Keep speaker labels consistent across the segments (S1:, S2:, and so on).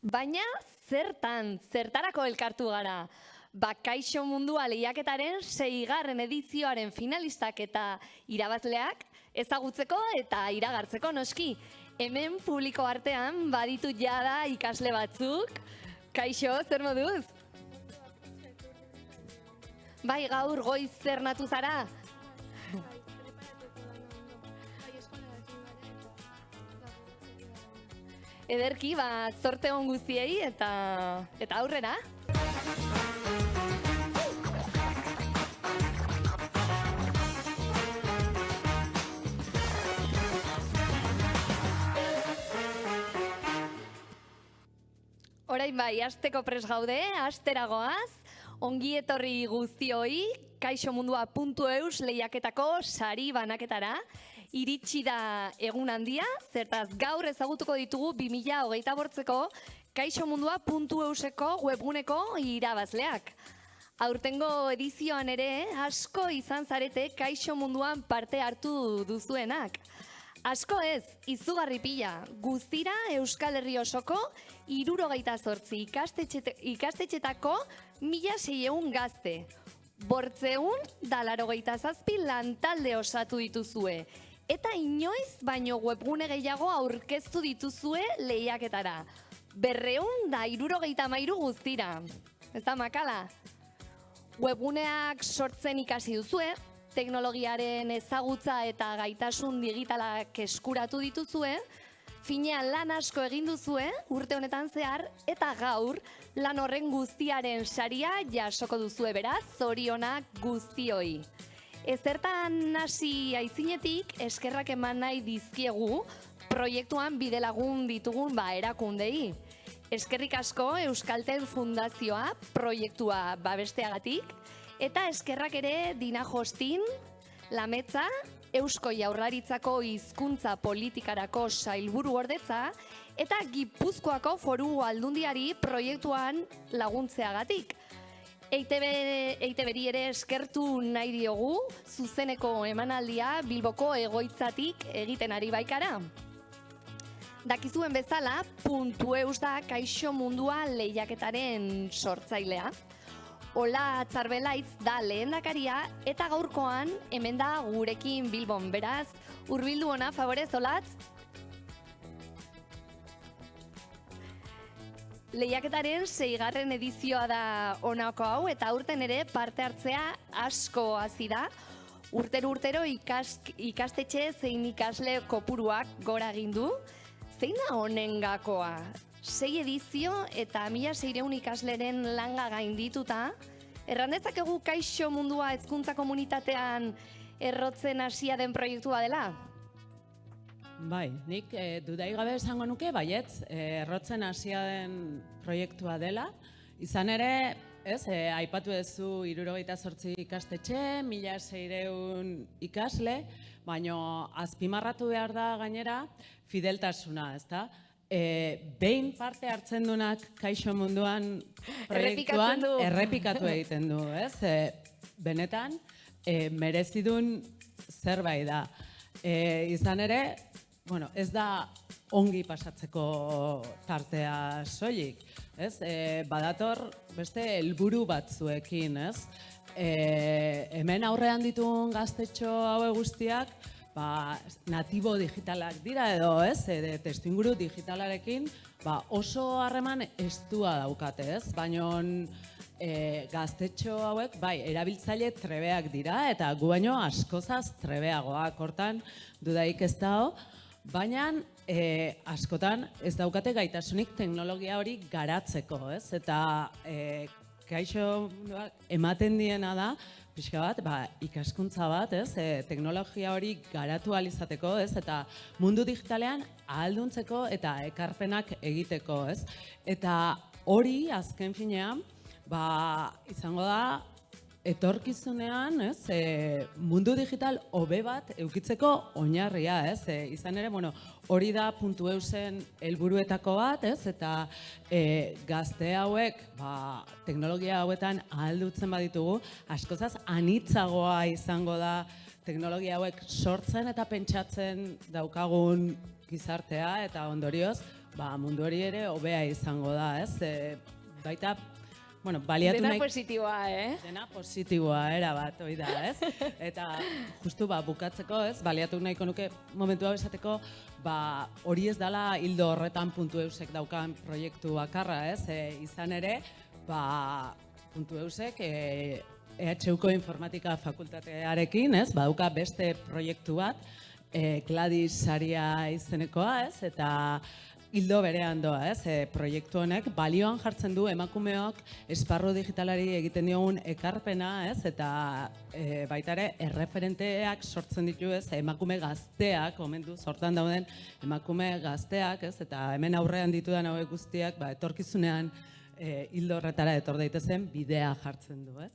S1: Baina zertarako elkartu gara? Kaixo Mundua lehiaketaren 6. edizioaren finalistak eta irabazleak ezagutzeko eta iragartzeko noski. Hemen publiko artean baditut jada ikasle batzuk. Kaixo, zer moduz? Bai, gaur goiz zernatu zara? Ederki, zorte on guztiei eta aurrera. Orain bai, hasteko prest gaude, hastera goaz, ongi etorri guztioi, kaixomundua.eus lehiaketako sari banaketara. Iritsi da egun handia, zertaz gaur ezagutuko ditugu 2028ko kaixomundua.euseko webguneko irabazleak. Aurtengo edizioan ere asko izan zarete Kaixo Munduan parte hartu duzuenak. Asko ez, izugarri pila, guztira Euskal Herri osoko 78 ikastetxetako 1.600 gazte. 587 lantalde osatu dituzue. Eta inoiz baino webgune gehiago aurkeztu dituzue lehiaketara. 273 guztira. Ez da makala? Webguneak sortzen ikasi duzue, teknologiaren ezagutza eta gaitasun digitalak eskuratu dituzue, finean lan asko egin duzue, urte honetan zehar, eta gaur lan horren guztiaren saria jasoko duzue beraz, zorionak guztioi. Ezertan hasi aitzinetik, eskerrak eman nahi dizkiegu proiektuan bidelagun ditugun erakundei. Eskerrik asko Euskaltel Fundazioa proiektua babesteagatik, eta eskerrak ere Dina Hostin, Lametza, Eusko Jaurlaritzako hizkuntza politikarako sailburuordetza, eta Gipuzkoako Foru Aldundiari proiektuan laguntzeagatik. EITB-ri ere eskertu nahi diogu, zuzeneko emanaldia Bilboko egoitzatik egiten ari baikara. Dakizuen bezala, .eus da Kaixo Mundua lehiaketaren sortzailea. Ola Atzarbelaitz da lehendakaria eta gaurkoan hemen da gurekin Bilbon. Beraz, hurbildu ona, favorez, Olatz? Lehiaketaren 6. edizioa da honako hau eta aurten ere parte hartzea asko hasi da. Urtero ikastetxe zein ikasle kopuruak gora egin du. Zein da honen gakoa? 6 edizio eta 1.600 ikasleren langa gaindituta. Erran dezakegu Kaixo Mundua hezkuntza komunitatean errotzen hasia den proiektua dela?
S2: Bai, nik dudai gabe esango nuke, baietz, errotzen hasia den proiektua dela. Izan ere, aipatu duzu 78 ikastetxe, 1.600 ikasle, baina azpimarratu behar da gainera fideltasuna, ezta? Behin parte hartzen dunak Kaixo Munduan proiektuan errepikatu egiten du, ez? Benetan, merezidun zerbait da. Izan ere, ez da ongi pasatzeko tartea soilik, ez? Badator beste helburu batzuekin, ez? Hemen aurrean dituen gaztetxo haue guztiak, natibo digitalak dira edo, ez? Testuinguru digitalarekin oso harreman estua daukate, ez? Baina gaztetxo hauek, erabiltzaile trebeak dira eta gu baino askozaz trebeagoak, hortan dudaik ez dago, baina askotan ez daukate gaitasunik teknologia hori garatzeko, ez? Eta Kaixo ematen diena da, pixka bat, ikaskuntza bat, ez? Teknologia hori garatu ahal izateko, ez? Eta mundu digitalean ahalduntzeko eta ekarpenak egiteko, ez? Eta hori azken finean, izango da, etorkizunean, mundu digital hobe bat eukitzeko oinarria, izan ere, hori da .eusen helburuetako bat, eta gazte hauek, teknologia hauetan ahaldutzen baditugu, askozaz anitzagoa izango da teknologia hauek sortzen eta pentsatzen daukagun gizartea, eta ondorioz, mundu hori ere hobea izango da, ez? Baita, baliatu
S1: Dena
S2: nahi...
S1: positiboa,
S2: Dena positiboa, erabat, hori da, ez? Eta justu bukatzeko, ez? Baliatu nahiko nuke momentu hau esateko, hori ez dela hildo horretan Puntueusek daukan proiektu bakarra, ez? Izan ere, Puntueusek EHUko informatika fakultatearekin, ez? Badauka beste proiektu bat, Gladys saria izenekoa, ez? Eta hildo berean doa, ez? Proiektu honek balioan jartzen du emakumeok esparru digitalari egiten diogun ekarpena, ez? Eta baita ere erreferenteak sortzen ditu, ez? Emakume gazteak, omendu sortan dauden emakume gazteak, ez? Eta hemen aurrean ditudan hauek guztiak, etorkizunean hildo horretara etor daitezen bidea jartzen du, ez?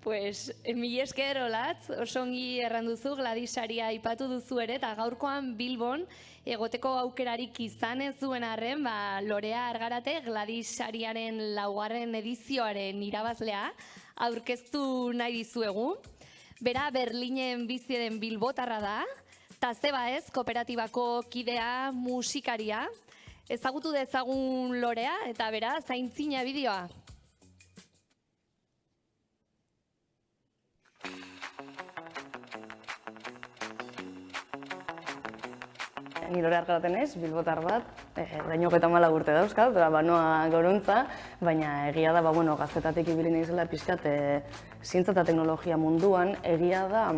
S1: Pues, mil esker, Olatz, oso ongi erranduzu, Gladys saria aipatu duzu ere, eta gaurkoan Bilbon egoteko aukerarik izan ez duen arren, Lorea Argarate Gladys sariaren 4. edizioaren irabazlea aurkeztu nahi dizuegu. Bera, Berlinen bizi den bilbotarra da, eta zeba ez, kooperatibako kidea, musikaria. Ezagutu dezagun Lorea, eta bera, zaintzina bideoa.
S3: Ni Lorea Argarate naiz, bilbotar bat, orain 34 urte dauzkat, banoa Goruntza, baina egia da, gaztetatik ibili naizela pixkat zientza eta teknologia munduan, egia da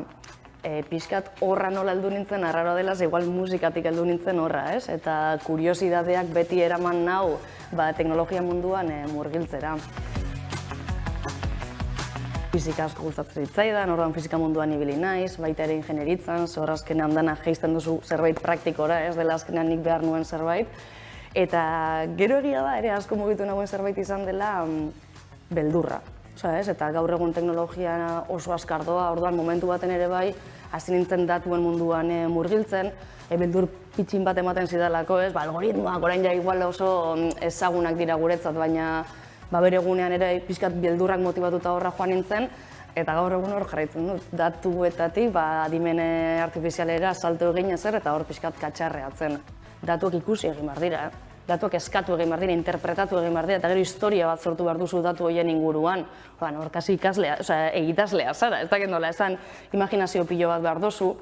S3: pixkat horra nola heldu nintzen, arraroa dela, igual musikatik heldu nintzen horra, ez? Eta kuriosidadeak beti eraman nau teknologia munduan murgiltzera. Fisika asko gustatzen zitzaidan, orduan fisika munduan ibili naiz, baita ere ingenieritzan, zor azkenean dana jaisten duzu zerbait praktikora, ez dela azkenean nik behar nuen zerbait. Eta gero egia da, ere asko mugitu nagoen zerbait izan dela beldurra. Eta gaur egun teknologia oso azkar doa, orduan momentu baten ere bai, hasi nintzen datuen munduan murgiltzen, beldur pitxin bat ematen zidalako, ez? Algoritmoak orain ja igual oso ezagunak dira guretzat, baina bere egunean ere pixkat beldurrak motibatuta horra joan nintzen, eta gaur egun hor jarraitzen dut. Datuetatik adimen artifizialera salto egin ezer eta hor pixkat katxarreatzen. Datuak ikusi egin behar dira, datuak eskatu egin behar dira, interpretatu egin behar dira, eta gero historia bat sortu behar duzu datu horien inguruan. Hor kasi ikaslea, egitaslea zara, ez dakit nola esan imaginazio pilo bat behar duzu,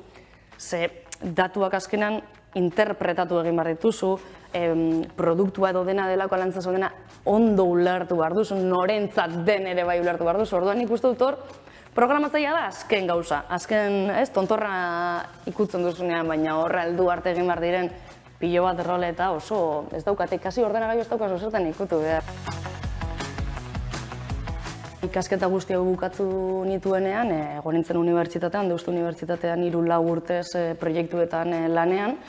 S3: ze datuak azkenan interpretatu egin behar dituzu, produktua edo dena delako alantzazo dena ondo ulertu behar duzu, norentzat den ere bai ulertu behar duzu. Orduan nik uste dut hor, programatzailea da azken gauza, azken tontorra ikutzen duzunean, baina horra heldu arte egin behar diren pilo bat errole eta oso ez daukate, kasi ordenagailu ez daukazu zertan ikutu behar. Ikasketa guzti hau bukatu nituenean, egon nintzen unibertsitatean, Deustu Unibertsitatean 3-4 urtez proiektuetan lanean.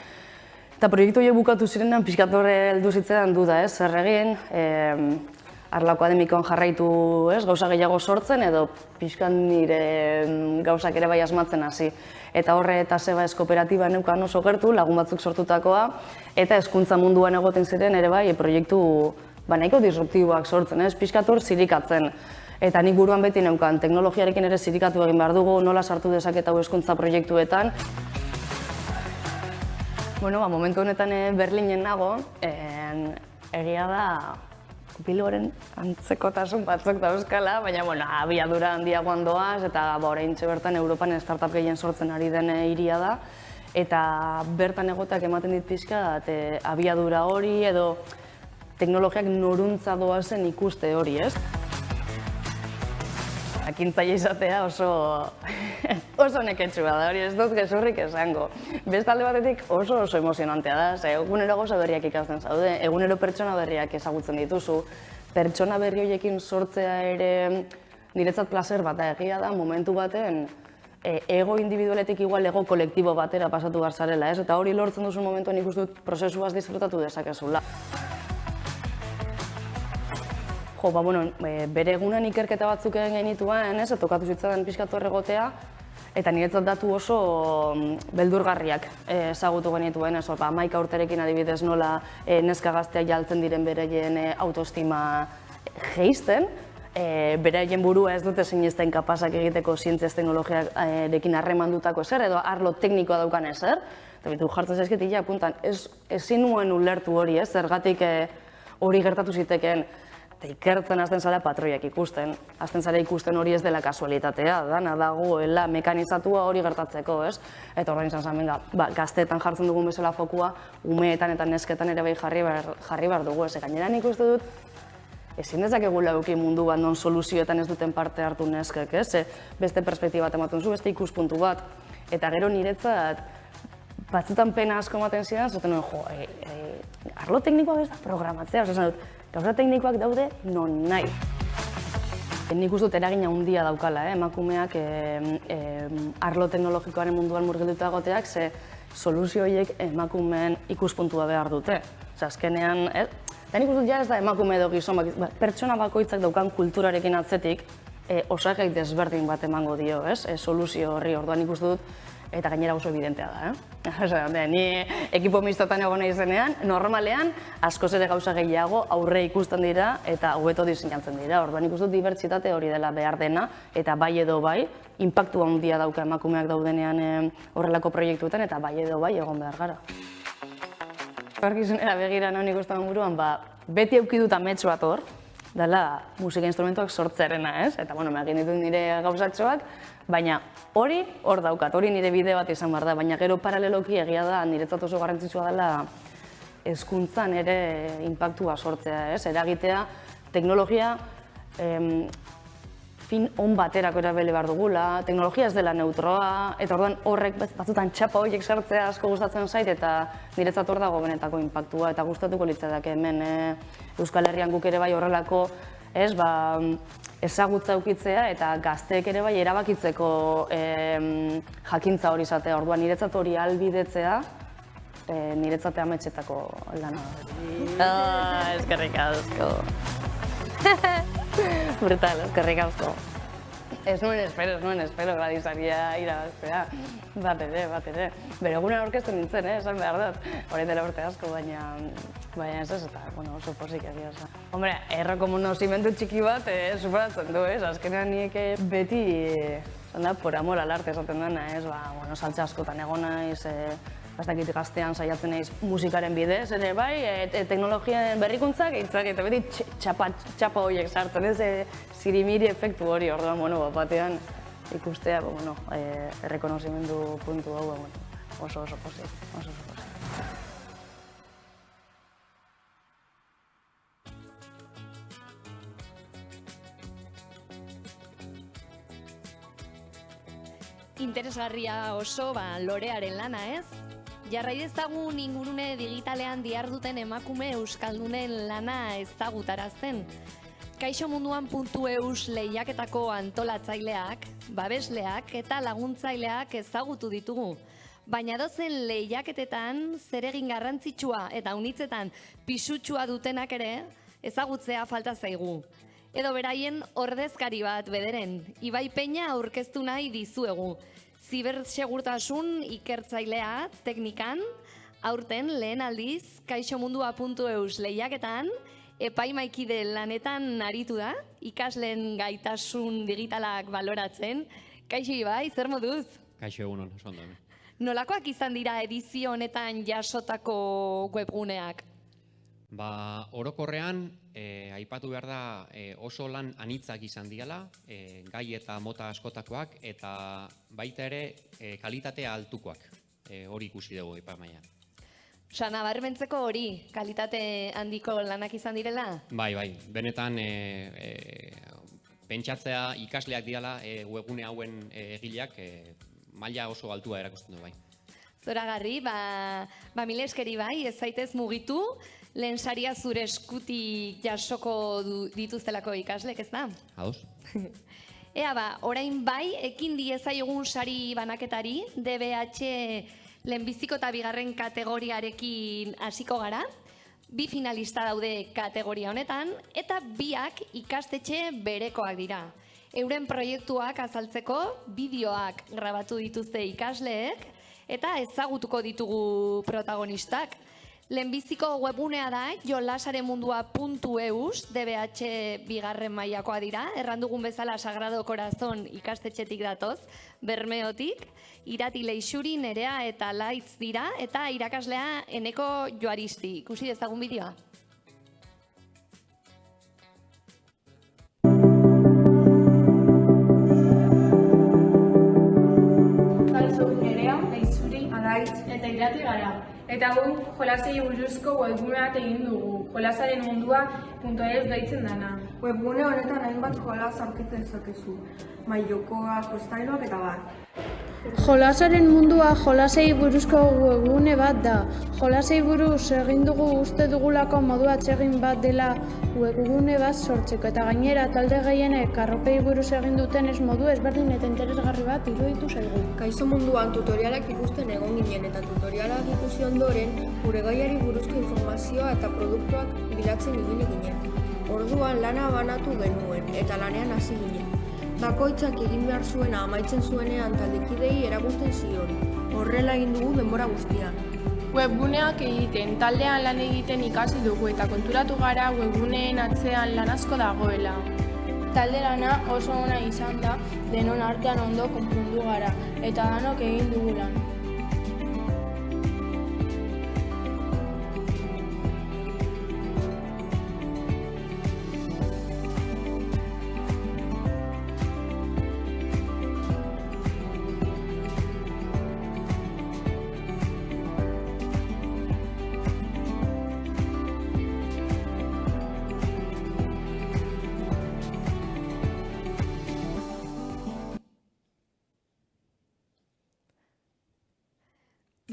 S3: Eta proiektu horiek bukatu zirenean, pixkat horre heldu zitzaidan duda, zer egin, arlo akademikoan jarraitu gauza gehiago sortzen, edo pixkat nire gauzak ere bai asmatzen hasi. Eta horre eta zeba ez kooperatiba neukan oso gertu, lagun batzuk sortutakoa, eta hezkuntza munduan egoten ziren ere bai proiektu nahiko disruptiboak sortzen, pixkat hor zirikatzen. Eta nik buruan beti neukan, teknologiarekin ere zirikatu egin behar dugu, nola sartu dezaket hau hezkuntza proiektuetan. Momentu honetan Berlinen nago, egia da Bilboren antzekotasun batzuk dauzkala, baina abiadura handiagoan doaz, eta oraintxe bertan Europan startup gehien sortzen ari den hiria da. Eta bertan egotak ematen dit pixka, abiadura hori edo teknologiak noruntza doazen ikuste hori, ez? Ekintzaile izatea oso neketsua da, hori ez dut gezurrik esango. Bestalde batetik oso emozionantea da, ze egunero gauza berriak ikasten zaude, egunero pertsona berriak ezagutzen dituzu, pertsona berri horiekin sortzea ere niretzat placer bat egia da, momentu baten ego individualetik igual ego kolektibo batera pasatu behar zarela, ez? Eta hori lortzen duzu momentuan ikusten dut prozesuaz disfrutatu dezakezula. Bere egunen ikerketa batzuk egin genituen, tokatu zitzaidan pixkat hor egotea, eta niretzat datu oso beldurgarriak ezagutu genituen, 11 urterekin adibidez nola neska gazteak jaltzen diren beraien autoestima jeisten, beraien burua ez dute sinesten kapazak egiteko zientziaz teknologiarekin harremandutako ezer, edo arlo teknikoa daukan ezer. Eta bitu jartzen zaizkit, puntan, ezin nuen ulertu hori, zergatik hori gertatu zitekeen. Eta ikertzen hasten zara patroiak ikusten, hasten zara ikusten hori ez dela kasualitatea, dana dagoela mekanizatua hori gertatzeko, ez? Eta horrein izan zen, gazteetan jartzen dugun bezala fokua, umeetan eta nesketan ere bai jarri behar dugu, ez? Gainera nik uste dut, ezin dezakegula eduki mundu bat non soluzioetan ez duten parte hartu neskek, ez? Beste perspektiba bat ematen zu, beste ikuspuntu bat. Eta gero niretzat, batzutan pena asko ematen zidan, zaten nuen, arlo teknikoak ez da programatzea, esan dut, gauza teknikoak daude non nahi. Nik uste dut eragina handia daukala, emakumeak arlo teknologikoaren munduan murgilduta egoteak, ze soluzio horiek emakumeen ikuspuntua behar dute. Azkenean, eta nik uste dut ja ez da emakume edo gizon, pertsona bakoitzak daukan kulturarekin atzetik osagai desberdin bat emango dio, soluzio horri, orduan nik uste dut, eta gainera oso evidentea da, ni ekipo mistotan egon nahi zenean, normalean, askoz ere gauza gehiago aurre ikusten dira eta hobeto diseinatzen dira. Orduan ikusten dut dibertsitate hori dela behar dena, eta bai edo bai, inpaktu handia dauka emakumeak daudenean horrelako proiektuetan, eta bai edo bai egon behar gara. Etorkizunera begira non ikusten buruan, beti eduki dut amets bat hor, dela musika instrumentuak sortzearena, ez? Eta, egin ditut nire gauzatxoak, baina hori hor daukat, hori nire bide bat izan behar da, baina gero paraleloki egia da niretzat oso garrantzitsua dela hezkuntzan ere inpaktua sortzea, ez? Eragitea, teknologia fin on baterako erabili behar dugula, teknologia ez dela neutroa, eta orduan horrek batzutan txapa horiek sartzea asko gustatzen zait, eta niretzat hor dago benetako inpaktua, eta gustatuko litzateke hemen Euskal Herrian guk ere bai horrelako ezagutza ukitzea eta gazteek ere bai erabakitzeko jakintza hori izatea. Orduan niretzat hori ahalbidetzea, niretzat ametsetako lana. Eskerrik asko. Brutal, eskerrik asko. Ez nuen espero Gladisaria irabaztea. Bat ere. Bere egunen aurkezten nintzen, esan behar dut. Horrein dela urte asko, baina ez eta, oso pozik egia esan. Hombre, erroko monozimentu txiki bat superatzen du, azkenean nieke beti, por amor al arte esaten dena, saltza askotan egon naiz, bastakit gaztean saiatzen naiz musikaren bidez, ere bai, teknologian berrikuntzak eitzak, eta beti txapa horiek sartzen, zirimiri efektu hori, orduan, batean ikustea, errekonozimendu puntu hau, oso pozik.
S1: Interesgarria oso, lorearen lana, ez? Jarrai dezagun ingurune digitalean diharduten emakume euskaldunen lana ezagutarazten. Kaixomunduan.eus lehiaketako antolatzaileak, babesleak eta laguntzaileak ezagutu ditugu. Baina dozen lehiaketetan zeregin garrantzitsua eta unitzetan pisutsua dutenak ere ezagutzea falta zaigu. Edo beraien ordezkari bat bederen, Ibai Peña aurkeztu nahi dizuegu. Zibersegurtasun ikertzailea teknikan, aurten lehen aldiz, kaixomundua.eus lehiaketan, epaimaikide lanetan aritu da, ikasleen gaitasun digitalak baloratzen. Kaixo Ibai, zer moduz?
S4: Kaixo egunon, oso ondo.
S1: Nolakoak izan dira edizio honetan jasotako webguneak?
S4: Orokorrean, aipatu behar da oso lan anitzak izan diala, gai eta mota askotakoak, eta baita ere kalitatea altukoak, hori ikusi dugu epaimaian.
S1: Osa, nabarmentzeko hori, kalitate handiko lanak izan direla?
S4: Bai, benetan pentsatzea ikasleak diala webgune hauen egileak maila oso altua erakusten du bai.
S1: Zoragarri, mila eskeri bai, ez zaitez mugitu, lehen saria zure eskutik jasoko dituztelako ikaslek, ez da?
S4: Ados?
S1: Orain bai, ekin diezaiogun sari banaketari, DBH lehenbiziko eta bigarren kategoriarekin hasiko gara. 2 finalista daude kategoria honetan, eta biak ikastetxe berekoak dira. Euren proiektuak azaltzeko bideoak grabatu dituzte ikasleek, eta ezagutuko ditugu protagonistak. Lehenbiziko webunea da jolasarenmundua.eus, DBH bigarren mailakoa dira, errandugun bezala Sagrado Corazon ikastetxetik datoz, Bermeotik, Irati Leixuri, Nerea eta Laitz dira, eta irakaslea Eneko Joaristi. Ikusi dezagun bideoa.
S5: Nerea, Leixuri, Alaitz eta Irati gara. Eta gu jolasei buruzko webgunea egin dugu, jolasarenmundua.eus deitzen dana.
S6: Webgune honetan hainbat jolas aurkitzen dezakezu, mailokoak, kostailoak eta bar.
S7: Jolasaren mundua jolasei buruzko webgune bat da. Jolasei buruz egin dugu uste dugulako modu atsegin bat dela webgune bat sortzeko, eta gainera talde gehienek arropei buruz egin duten modu ezberdin eta interesgarri bat iruditu zaigu.
S6: Kaixo munduan tutorialak ikusten egon ginen eta tutorialak ikusi ondoren gure gaiari buruzko informazioa eta produktuak bilatzen ibili ginen. Orduan lana banatu genuen eta lanean hasi ginen. Bakoitzak egin behar zuena amaitzen zuenean taldekidei erakusten zion. Horrela egin dugu denbora guztian.
S5: Webguneak egiten, taldean lan egiten ikasi dugu eta konturatu gara webguneen atzean lan asko dagoela.
S7: Talde lana oso ona izan da, denon artean ondo konpondu gara, eta danok egin dugu lan.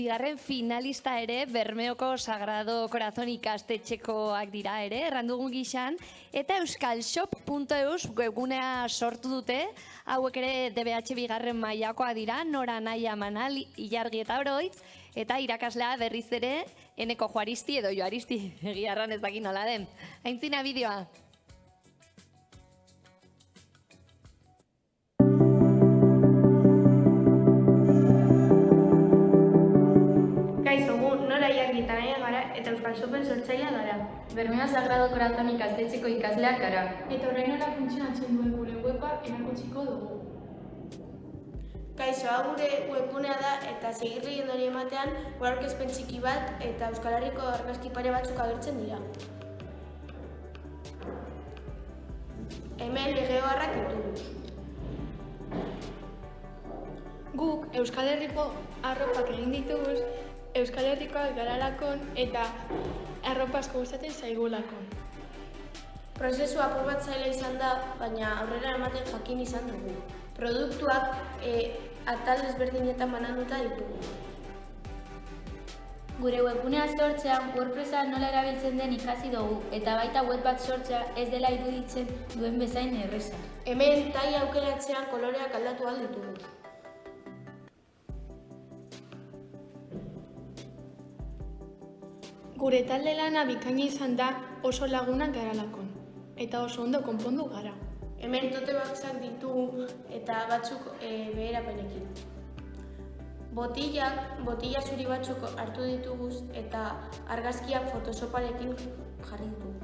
S1: Bigarren finalista ere Bermeoko Sagrado Corazon ikastetxekoak dira ere, errandugun gixan, eta euskalshop.eus webgunea sortu dute, hauek ere DBH bigarren mailakoa dira, Nora, Naia, Manal, Ilargi eta Oroitz, eta irakaslea berriz ere Eneko Joaristi edo Joaristi, egiarran ez dakin nola den. Aintzina bideoa.
S8: eta Euskalshopen sortzailea gara. Bermeo Sagrado Corazon ikastetxeko ikasleak gara.
S5: Eta horrein nola funtzionatzen duen gure weba erakutsiko dugu.
S9: Kaixo, hau gure webgunea da eta segirri hori ematean aurkezpen txiki bat eta Euskal Herriko argazki pare batzuk agertzen dira. Hemen legeoharrak ditugu.
S8: Guk Euskal Herriko arropak egin dituguz, Euskal Herrikoak garalakon eta arropa asko gustatzen zaigulakon.
S9: Prozesu apur bat zaila izan da, baina aurrera ematen jakin izan dugu. Produktuak atal desberdinetan bananduta ditugu.
S8: Gure webgunea sortzean WordPressa nola erabiltzen den ikasi dugu, eta baita web bat sortzea ez dela iruditzen duen bezain erreza.
S9: Hemen tai aukeratzean koloreak aldatu ahal ditugu.
S8: Gure talde lana bikaina izan da oso lagunak garalakon, eta oso ondo konpondu gara.
S9: Hemen tote boxak ditugu eta batzuk beherapenekin. Botila zuri batzuk hartu dituguz eta argazkiak photoshoparekin jarri ditugu.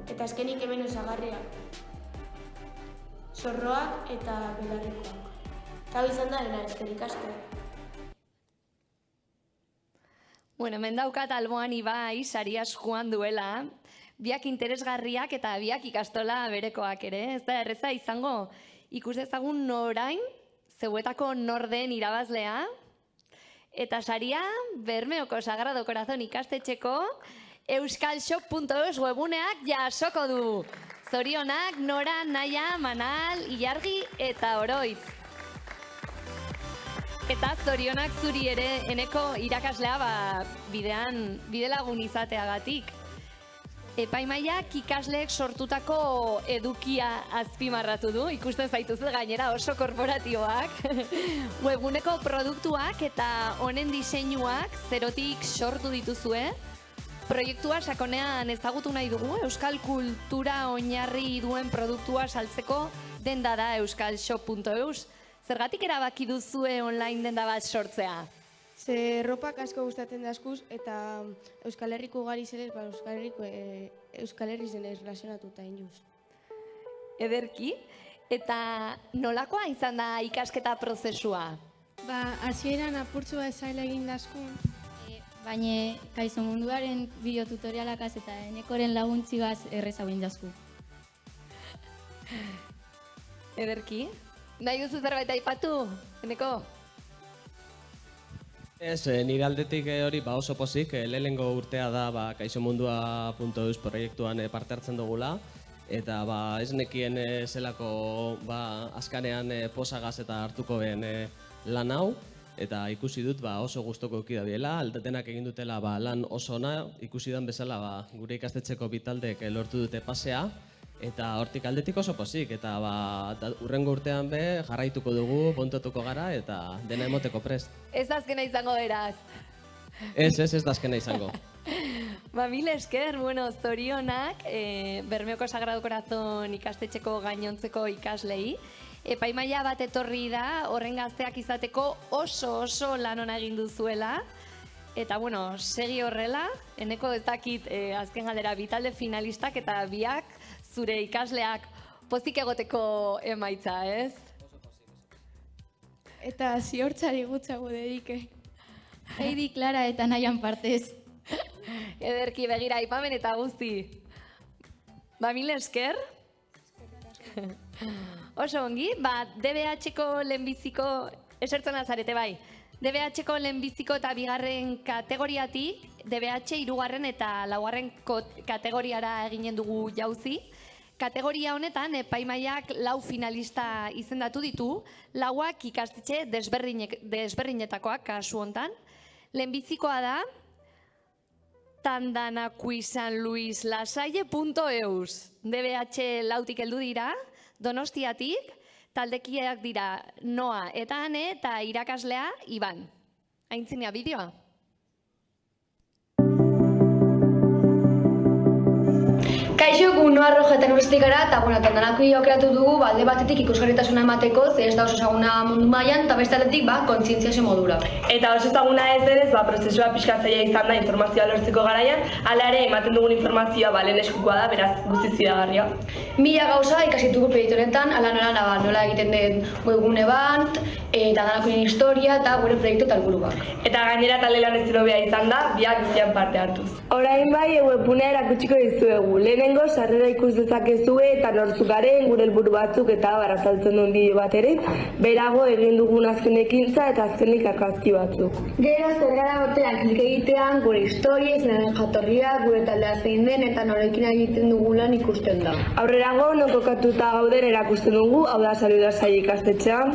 S9: Eta azkenik hemen osagarriak, zorroak eta belarrikoak. Eta izan da dena, eskerrik asko.
S1: Bueno, hemen daukat alboan Ibai, sari askoan duela, biak interesgarriak eta biak ikastola berekoak ere, ez da erreza izango ikus dezagun norain, zeuetako norden irabazlea, eta saria Bermeoko Sagrado Corazon ikastetxeko euskalshop.eus webuneak jasoko du. Zorionak Nora, Naia, Manal, Ilargi eta Oroitz. Eta zorionak zuri ere Eneko irakaslea bidelagun izateagatik. Epaimaiak ikasleek sortutako edukia azpimarratu du, ikusten zaituzu gainera oso korporatiboak. Webguneko produktuak eta honen diseinuak zerotik sortu dituzue. Proiektua sakonean ezagutu nahi dugu, euskal kultura oinarri duen produktua saltzeko denda da euskalshop.eus. Zergatik erabaki duzue online denda bat sortzea?
S6: Ze erropak asko gustatzen dazkuz eta Euskal Herriko ugari zelez, Euskal Herri zenez relazionatuta inuz.
S1: Ederki. Eta nolakoa izan da ikasketa prozesua?
S7: Hasieran apurtzu bat zaila egin dazkun.
S8: Baina kaixo munduaren bideotutorialakaz eta enekoren laguntzigaz erreza egin dazku.
S1: Ederki. Nahi duzu zerbait aipatu, eneko?
S10: Ez, nire aldetik hori oso pozik, lehenengo urtea da kaixomundua.eus proiektuan parte hartzen dugula, eta ez nekien zelako azkanean posagaz eta hartuko ben lan hau, eta ikusi dut oso gustoko eduki dabiela, aldetenak egin dutela lan oso ona, ikusi dan bezala gure ikastetxeko bitaldek lortu dute pasea, eta hortik aldetik oso pozik, eta urrengo urtean jarraituko dugu, pontuatuko gara, eta dena emoteko prest.
S1: Ez da azkena izango beraz.
S10: Ez da azkena izango.
S1: Mil esker, zorionak, Bermeoko Sagrado Corazon ikastetxeko gainontzeko ikaslei. Epaimaia bat etorri da, horren gazteak izateko oso lan ona egin duzuela. Eta, segi horrela, eneko ez dakit azken galdera bitalde finalistak eta biak zure ikasleak pozik egoteko emaitza, ez?
S7: Eta ziortzari gutxago dedike.
S8: Heidi, Clara eta Nahian partez.
S1: Ederki, begira, aipamen eta guzti. Mil esker. Oso ongi, DBH-ko lehenbiziko, esertzen azarete bai, DBH-ko lehenbiziko eta bigarren kategoriatik, DBH hirugarren eta laugarren kategoriara eginen dugu jauzi. Kategoria honetan, epaimaiak 4 finalista izendatu ditu, 4 ikastetxe desberdinetakoak kasu hontan. Lehenbizikoa da, tandanakuizanluislasalle.eus. DBH 4tik heldu dira, Donostiatik, taldekideak dira Noa eta Ane eta irakaslea Iban. Aintzinea bideoa.
S11: Kaixo, gu Noa Roja eta Nurestik gara, eta tandanakui aukeratu dugu alde batetik ikusgarritasuna emateko, ze ez da oso ezaguna mundu mailan, eta beste aldetik kontzientziazio modura.
S12: Eta oso ezaguna ez denez, prozesua pixkatzailea izan da informazioa lortzeko garaian, hala ere ematen dugun informazioa lehen eskukoa da, beraz guztiz fidagarria.
S11: 1000 gauza ikasitugu proiektu honetan, nola egiten den webgune bat, tandanakuien historia eta gure proiektu eta helburuak.
S12: Eta gainera talde lan ez hobea izan da, biak guztian parte hartuz.
S13: Orain bai, webgunea erakutsiko dizuegu. Lehenengo sarrera ikus dezakezue eta nortzuk garen, gure helburu batzuk eta azaltzen duen bideo bat ere, berago egin dugun azken ekintza eta azkenik argazki batzuk.
S11: Gero zergara botean klik egitean gure historia, zenaren jatorria, gure taldea zein den eta norekin egiten dugun lan ikusten da.
S13: Aurrerago, non kokatuta gauden erakusten dugu, hau da Salud Lasai ikastetxean.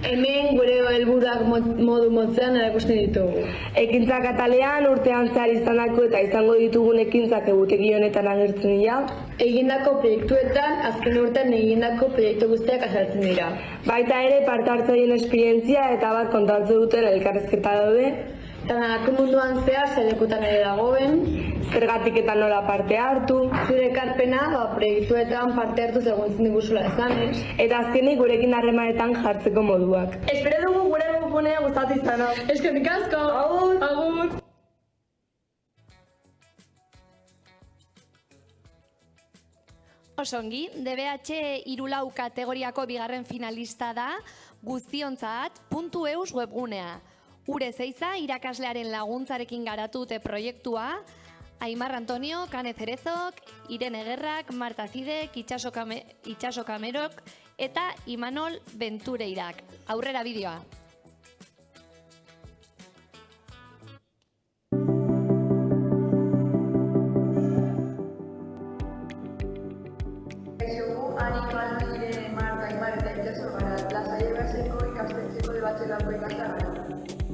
S11: Hemen gure helburuak modu motzean erakusten ditugu.
S13: Ekintzak atalean urtean zehar izandako eta izango ditugun ekintzak egutegi honetan agertzen dira.
S11: Egindako proiektuetan, azken urtean egindako proiektu guztiak azaltzen dira.
S13: Baita ere parte hartzaileen esperientzia eta bat kontatzen duten elkarrezketa daude.
S11: Tandanako munduan zehar zelekutan ere dagoen.
S13: Zergatik eta nola parte hartu.
S11: Zure ekarpena proiektuetan parte hartu seguntzen diguzula esanez.
S13: Eta azkenik gurekin harremanetan jartzeko moduak.
S12: Espero dugu gure webgunea gustatu izana.
S11: Eskerrik asko!
S12: Agur!
S1: Osongi, DBH 3 kategoriako bigarren finalista da guztiontzat.eus webgunea. Ure Zeiza irakaslearen laguntzarekin garatu dute proiektua, Aimar Antonio, Kane Cerezok, Irene Gerrak, Marta Zidek, Itxaso Kamerok eta Imanol Ventureirak. Aurrera bideoa.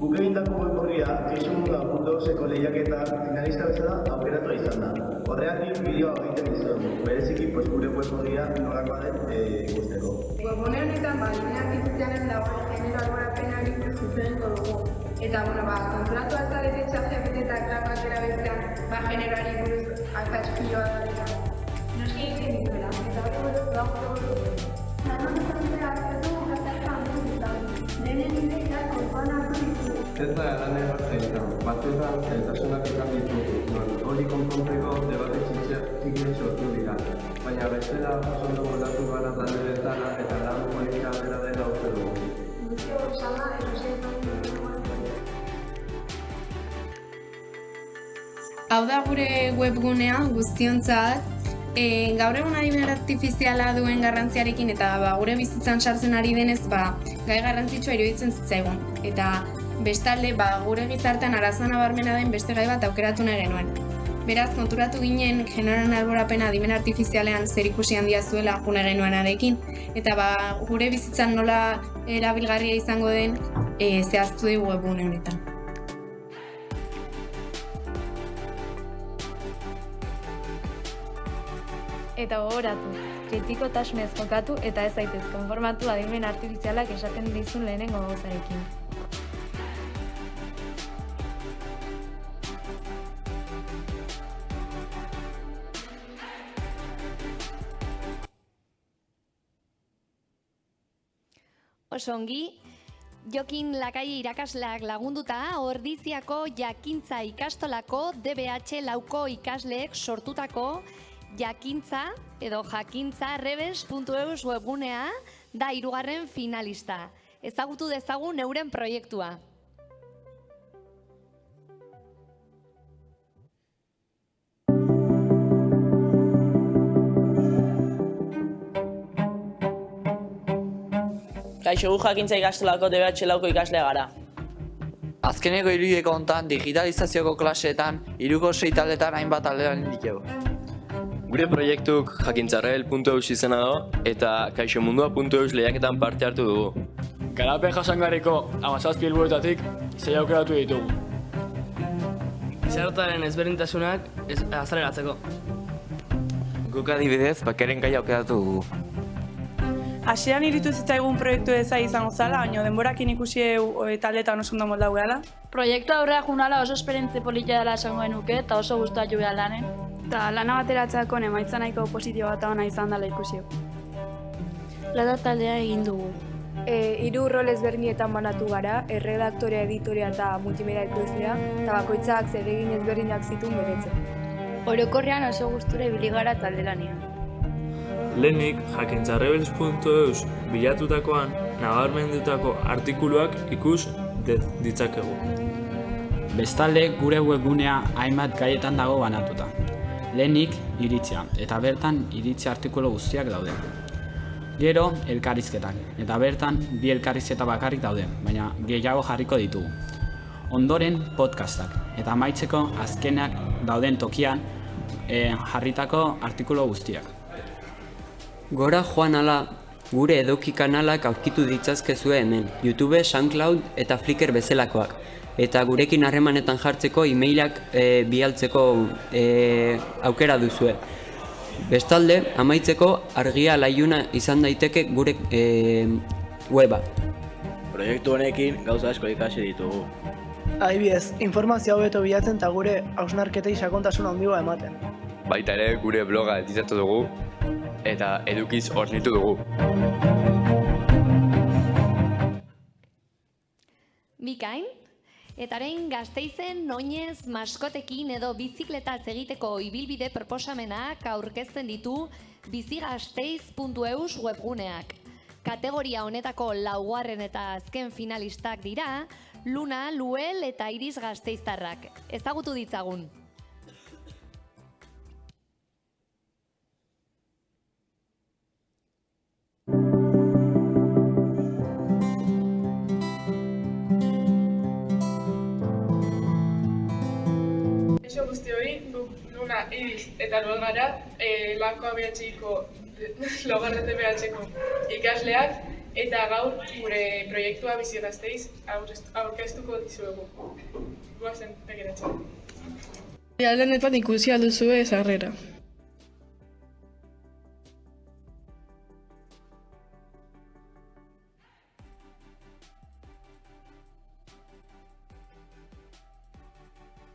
S14: Guk egindako web-orria kaixomundua.euseko lehiaketa finalista bezala aukeratua izan da. Horregatik bideoa egiten dizuegu, bereziki gure web-orria nolakoa den ikusteko.
S5: Webgune honetan lineak izatearen dagoen genero alborapenari zuzeneko dugu. Eta, konturatu altzarete txartxapet eta klapak erabestean, generoari buruz akatspioa dira. Noski egiten dituela, eta hori buruz dago dugu. Lanan izan zehar, ez dugu gaztatzen handu izan. Lehenen ideia kontuan hartu ditugu.
S15: Ez da lan egartza izan, batzuetan zailtasunak izan ditugu, hori konpontzeko debate txikien sortu dira. Baina bestela oso ondo moldatu gara talde bezala eta lan polita bera dela uste dugu.
S16: Hau da gure webgunea guztiontzat, gaur egun adimen artifiziala duen garrantziarekin eta gure bizitzan sartzen ari denez gai garrantzitsua iruditzen zitzaigun. Eta bestalde gure gizartean arazoa nabarmena den beste gai bat aukeratu nahi genuen. Beraz, konturatu ginen generoaren alborapena adimen artifizialean zerikusi handia zuela june genuenarekin, eta gure bizitzan nola erabilgarria izango den zehaztu dugu webgune honetan.
S17: Eta gogoratu, kritikotasunez jokatu eta ez zaitez konformatu adimen artifizialak esaten dizun lehenengo gauzarekin.
S1: Osongi, Jokin Lakai irakasleak lagunduta Ordiziako Jakintza ikastolako DBH lauko ikasleek sortutako Jakintza edo jakintza rebes.eus webgunea da 3. finalista. Ezagutu dezagun euren proiektua.
S18: Kaixo, gu jakintza ikastolako DBH lauko ikasle gara.
S19: Azkeneko hiruileko hontan digitalizazioko klaseetan 3-6 taldetan hainbat aldean ditugu.
S20: Gure proiektuk jakintzarrel.eus izena da eta kaixomundua.eus lehiaketan parte hartu dugu.
S21: Garapen jasangarriko 17 helburuetatik 6 aukeratu ditugu.
S18: Gizartearen ezberdintasunak azaleratzeko.
S19: Guk adibidez bakeren gai aukeratu dugu.
S22: Hasieran iruditu zitzaigun proiektu eza izango zala, baina denborakin ikusi taldetan oso ondo moldatu gehala.
S23: Proiektu aurrera junala oso esperientze politia dela esango genuke eta oso gustatu behar lanen.
S24: Eta lana bateratzeako emaitza nahiko positibo bat ona izan dela ikusi.
S23: Lada taldea egin dugu.
S6: 3 rol ezberdinetan banatu gara, erredaktorea, editorea eta multimedia ekoizlea, eta bakoitzak zeregin ezberdinak zituen beretzen.
S23: Orokorrean oso gustura ibili gara talde lanean.
S25: Lehenik, jakintzarrebels.eus bilatutakoan nabarmendutako artikuluak ikus ditzakegu.
S26: Bestalde, gure webgunea hainbat gaietan dago banatuta. Lehenik, iritzia, eta bertan iritzi artikulu guztiak daude. Gero, elkarrizketak, eta bertan bi elkarrizketa bakarrik daude, baina gehiago jarriko ditugu. Ondoren, podcastak, eta amaitzeko azkenak dauden tokian jarritako artikulu guztiak.
S27: Gora joan ala, gure eduki kanalak aurkitu ditzazkezue hemen, YouTube, SoundCloud eta Flickr bezalakoak. Eta gurekin harremanetan jartzeko e-mailak bialtzeko aukera duzue. Bestalde, amaitzeko argia laiuna izan daiteke gure weba.
S28: Proiektu honekin gauza asko ikasi ditugu.
S29: Adibidez, informazio hobeto bilatzen eta gure hausnarketei sakontasun handiagoa ematen.
S20: Baita ere gure bloga editatu dugu eta edukiz hornitu dugu.
S1: Bikain, eta orain Gasteizen oinez maskotekin edo bizikletaz egiteko ibilbide proposamenak aurkezten ditu bizigasteiz.eus webguneak. Kategoria honetako 4. eta azken finalistak dira Luna, Luel eta Iris Gasteiztarrak. Ezagutu ditzagun.
S30: Kaixo guztioi, Luna, Iris eta Luel gara, Lanko ABH-ko, Logarren DBH-ko ikasleak, eta gaur gure proiektua Bizi Gasteiz aurkeztuko dizuegu. Guazen, begiratzen.
S31: Aldenetan ikusi alduzue sarrera.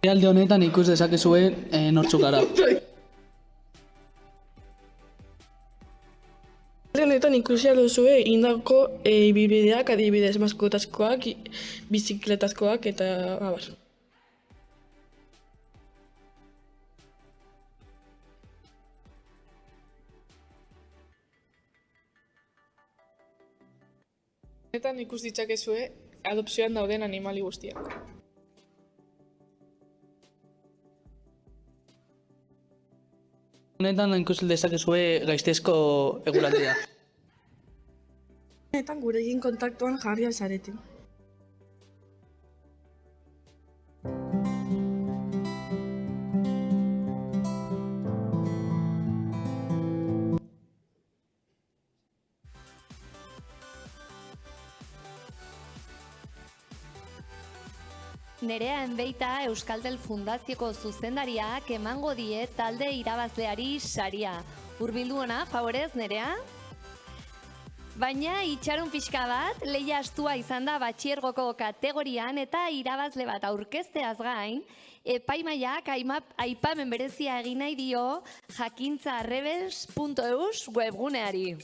S32: Alde honetan ikus dezakezue nortzuk gara.
S31: Alde honetan ikusi duzue indako ibilbideak, adibidez maskotazkoak, bizikletazkoak eta abar.
S30: Honetan ikus ditzakezue adopzioan dauden animali guztiak.
S18: Honetan ikus dezakezue gaiztezko eguraldia.
S31: Honetan gurekin kontaktuan jarri zarete.
S1: Nerea Enbeita Euskaltel Fundazioko zuzendariak emango die talde irabazleari saria. Hurbildu ona, favorez, Nerea? Baina itxaron pixka bat, lehia astua izan da batxiergoko kategorian eta irabazle bat aurkezteaz gain, epaimaiak aipamen berezia egin nahi dio jakintzarebels.eus webguneari.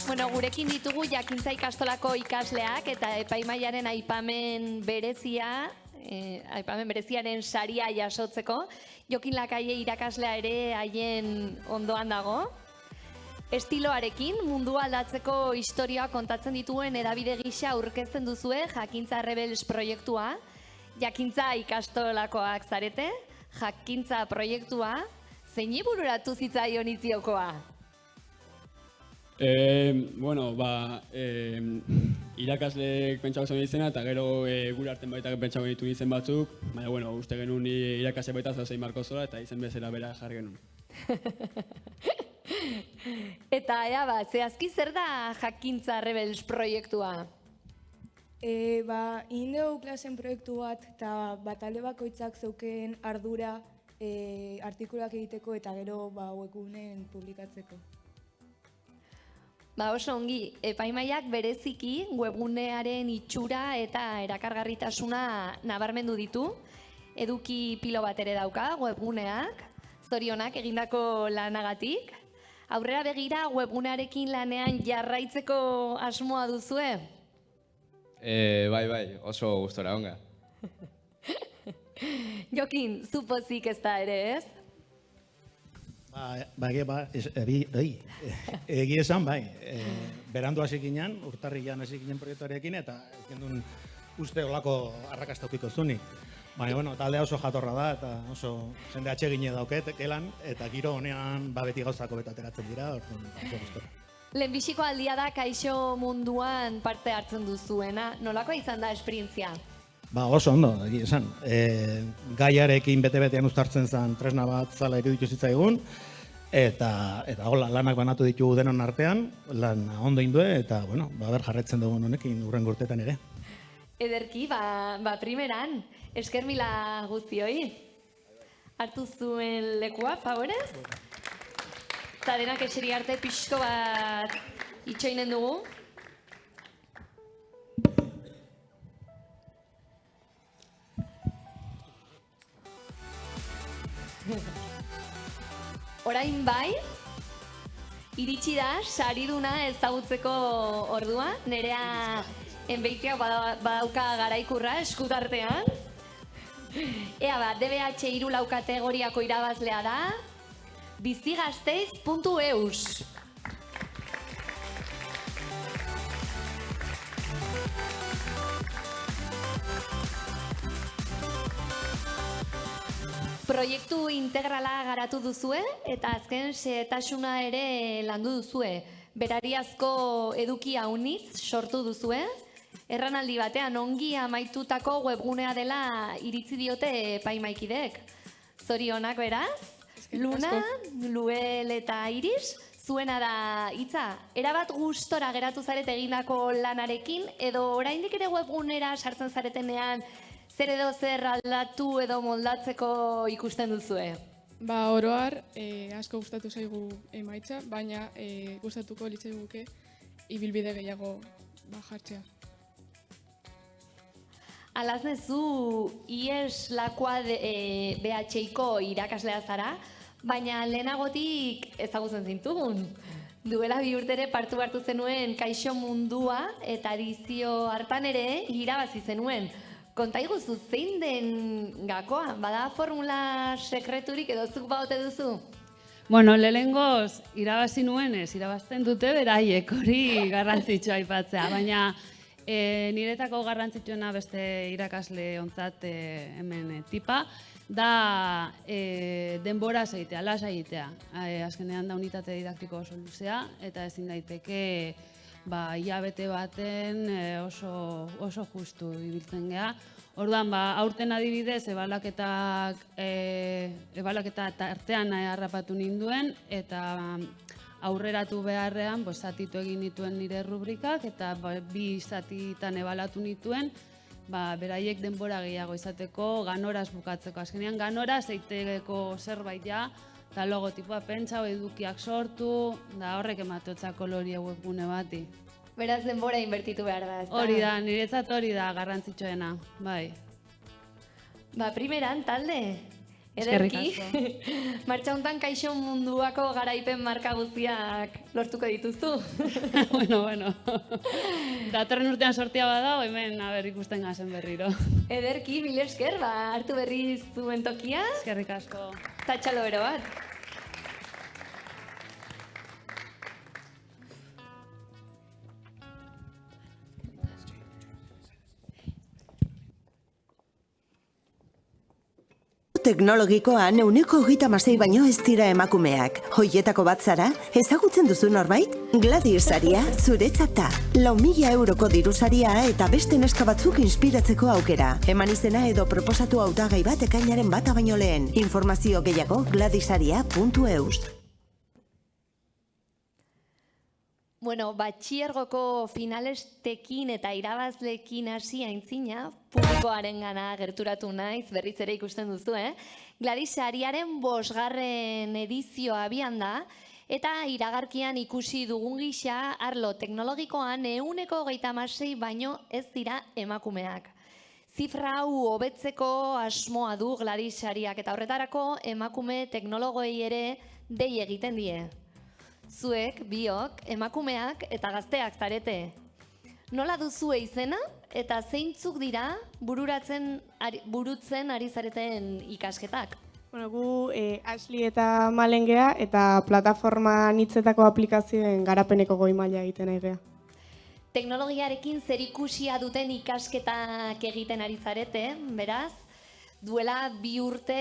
S1: Bueno, gurekin ditugu Jakintza ikastolako ikasleak eta epaimaiaren aipamen bereziaren saria jasotzeko. Jokin Lakaie irakaslea ere haien ondoan dago. Estiloarekin mundu aldatzeko historia kontatzen dituen hedabide gisa aurkezten duzue Jakintza Rebels proiektua. Jakintza ikastolakoak zarete, Jakintza proiektua, zeini bururatu zitzaion itziokoa?
S21: Irakasleek pentsako zen izena eta gero gure arten baita pentsako ditu izen batzuk, baina uste genuen irakasle baita zauzein Marko Zola eta izen bezala bera jarri genuen.
S1: Eta zehazki zer da Jakintza Rebels proiektua?
S2: Indeu klasen proiektu bat eta batale bakoitzak zeukeen ardura artikuluak egiteko eta gero webgunen publikatzeko.
S1: Oso ongi, epaimaiak bereziki webgunearen itxura eta erakargarritasuna nabarmendu ditu. Eduki pilo bat ere dauka webguneak, zorionak egindako lanagatik. Aurrera begira webgunearekin lanean jarraitzeko asmoa duzue?
S3: Bai, oso gustora onga.
S1: Jokin, zupozik ez da ere, ez?
S4: Egi esan, berandu hasi ginen, urtarrilan hasi ginen proiektuarekin, eta gendun uste olako arrakastaukiko zunik. Baina, taldea oso jatorra da, eta oso jende atsegine dauket, kelan, eta giro honean beti gauzako beto ateratzen dira, oso gustora.
S1: Lehenbiziko aldia da kaixo munduan parte hartzen duzuena, nolakoa izan da esperientzia?
S4: Oso ondo, egi esan. Gaiarekin bete-betean uztartzen zen tresna bat zala iruditu zitzaigun, eta hola, lanak banatu ditugu denon artean, lan ondo indue, eta ber jarretzen dugun honekin urrengo urtetan ere.
S1: Ederki, primeran, esker mila guztioi. Hartu zuen lekua, favorez? Eta denak eseri arte pixko bat itxoinen dugu. Orain bai, iritsi da sariduna ezagutzeko ordua, Nerea Enbeitia badauka garaikurra eskutartean. DBH 3 kategoriako irabazlea da, bizigasteiz.eus. Proiektu integrala garatu duzue eta azken xehetasuna ere landu duzue. Berariazko eduki haunitz sortu duzue. Erranaldi batean ongi amaitutako webgunea dela iritzi diote epaimaikidek. Zorionak beraz, Luna, Luel eta Iris, zuena da hitza. Erabat gustora geratu zarete egindako lanarekin edo oraindik ere webgunera sartzen zaretenean zer edo zer aldatu edo moldatzeko ikusten duzue?
S30: Oroar, asko gustatu zaigu emaitza, baina gustatuko litzaiguke ibilbide gehiago jartzea.
S1: Alazne, zu IES lakoa BH-iko irakaslea zara, baina lehenagotik ezagutzen zintugun. Duela 2 urtere partu hartu zenuen Kaixo Mundua eta edizio hartan ere irabazi zenuen. Konta iguzu, zein den gakoa? Bada formula sekreturik edo zuk baote duzu?
S3: Bueno, lehengoz irabazi nuenez, irabazten dute beraiek, hori garrantzitsua aipatzea, baina niretako garrantzitsuena beste irakasle ontzat hemen tipa, da denbora egitea, lasa egitea. Azkenean da unitate didaktiko oso luzea, eta ezin daiteke hilabete baten oso justu ibiltzen geha. Orduan, aurten adibidez, ebalaketa artean harrapatu ninduen, eta aurreratu beharrean, zatitu egin nituen nire rubrikak, eta 2 zatitan ebalatu nituen, beraiek denbora gehiago izateko, ganoraz bukatzeko. Azkenean, ganoraz eiteko zerbait ja, eta logotipoa pentsa, edukiak sortu, da horrek emateotza kolorie webgune bati.
S1: Beraz, denbora inbertitu behar da, ez da?
S3: Hori da, niretzat hori da garrantzitsuena, bai.
S1: Primeran, talde,
S3: Eskerrik
S1: ederki, martxa hontan Kaixo Munduako garaipen marka guztiak lortuko dituztu.
S3: Bueno. Datorren urtean sortia badao, hemen ikusten gazen berriro.
S1: Ederki, mil esker, hartu berriz zuen tokia.
S3: Eskerrik asko.
S1: Ta txalo bero bat.
S5: Teknologikoan 136 baino ez dira emakumeak. Hoietako bat zara, ezagutzen duzu norbait? Gladys saria zuretzat da. 4.000 euroko dirusaria eta beste neska batzuk inspiratzeko aukera. Eman izena edo proposatu hautagai bat ekainaren 1 baino lehen. Informazio gehiago gladysaria.eus.
S1: Bueno, batxiergoko finalestekin eta irabazlekin hasi aintzina, publikoaren gana gerturatu naiz, berriz ere ikusten duzu, Gladys sariaren 5. edizioa abian da, eta iragarkian ikusi dugun gisa, arlo teknologikoan 126 baino ez dira emakumeak. Zifra hau hobetzeko asmoa du Gladys sariak, eta horretarako emakume teknologoei ere dei egiten die. Zuek, biok, emakumeak eta gazteak zarete. Nola duzue izena eta zeintzuk dira burutzen ari zareten ikasketak?
S22: Gu Ashley eta Malen gea eta plataforma nitzetako aplikazioen garapeneko goi maila egiten ari gea.
S1: Teknologiarekin zerikusia duten ikasketak egiten ari zarete, beraz? Duela 2 urte